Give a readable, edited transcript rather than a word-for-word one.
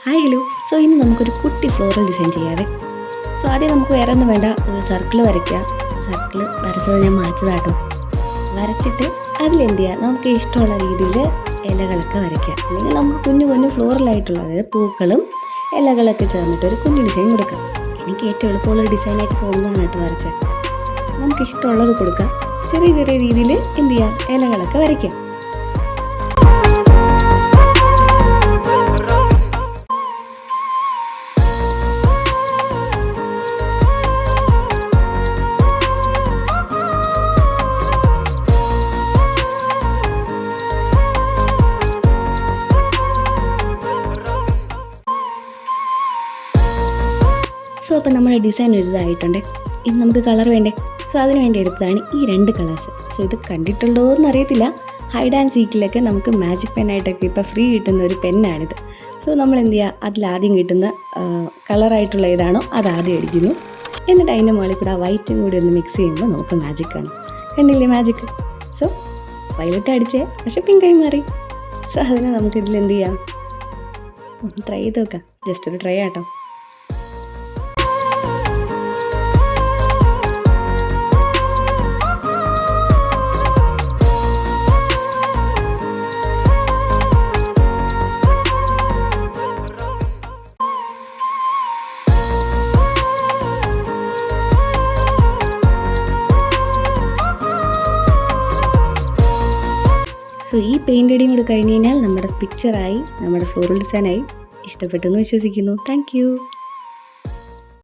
Hi hello. So ഇനി നമുക്കൊരു കുട്ടി ഫ്ലോറൽ ഡിസൈൻ ചെയ്യാവേ. സോ ആദ്യം നമുക്ക് വേറെ ഒന്നും വേണ്ട, ഒരു സർക്കിൾ വരയ്ക്കാം. സർക്കിൾ വരച്ചത് ഞാൻ മാച്ചതാട്ടോ. വരച്ചിട്ട് അതിലെന്ത് ചെയ്യുക, നമുക്ക് ഇഷ്ടമുള്ള രീതിയിൽ ഇലകളൊക്കെ വരയ്ക്കാം. അല്ലെങ്കിൽ നമുക്ക് കുഞ്ഞു കുഞ്ഞു ഫ്ലോറലായിട്ടുള്ള, അതായത് പൂക്കളും ഇലകളൊക്കെ ചേർന്നിട്ട് ഒരു കുഞ്ഞു ഡിസൈൻ കൊടുക്കാം. എനിക്ക് ഏറ്റവും എളുപ്പമുള്ള ഡിസൈനായിട്ട് തോന്നുന്നതാണ് കേട്ടോ വരച്ചത്. നമുക്ക് ഇഷ്ടമുള്ളത് കൊടുക്കാം. ചെറിയ ചെറിയ രീതിയിൽ എന്ത് ചെയ്യാം, ഇലകളൊക്കെ വരയ്ക്കാം. സോ അപ്പോൾ നമ്മുടെ ഡിസൈൻ ഒരു ഇതായിട്ടുണ്ട്. ഇനി നമുക്ക് കളർ വേണ്ടേ. സോ അതിന് വേണ്ടി എടുത്തതാണ് ഈ 2 കളേഴ്സ്. സോ ഇത് കണ്ടിട്ടുണ്ടോ എന്നറിയത്തില്ല. ഹൈഡ് ആൻഡ് സീക്കിലൊക്കെ നമുക്ക് മാജിക് പെന്നായിട്ടൊക്കെ ഇപ്പോൾ ഫ്രീ കിട്ടുന്ന ഒരു പെന്നാണിത്. സോ നമ്മൾ എന്ത് ചെയ്യുക, അതിലാദ്യം കിട്ടുന്ന കളറായിട്ടുള്ള ഏതാണോ അത് ആദ്യം അടിക്കുന്നു. എന്നിട്ട് അതിൻ്റെ മുകളിൽ കൂടെ ആ വൈറ്റും കൂടി ഒന്ന് മിക്സ് ചെയ്യുമ്പോൾ നമുക്ക് മാജിക് കാണും. കണ്ടില്ലേ മാജിക്. സോ വയലറ്റ് അടിച്ചേ, പക്ഷെ പിങ്കായി മാറി. സോ അതിനെ നമുക്കിതിൽ എന്ത് ചെയ്യാം, ട്രൈ ചെയ്ത് നോക്കാം. ജസ്റ്റ് ഒരു ട്രൈ ആട്ടോ. സോ ഈ പെയിൻ്റ് അടിയും കൂടെ കഴിഞ്ഞ് കഴിഞ്ഞാൽ നമ്മുടെ പിക്ചറായി, നമ്മുടെ ഫ്ലോറൽ ഡിസൈനായി. ഇഷ്ടപ്പെട്ടെന്ന് വിശ്വസിക്കുന്നു. Thank you.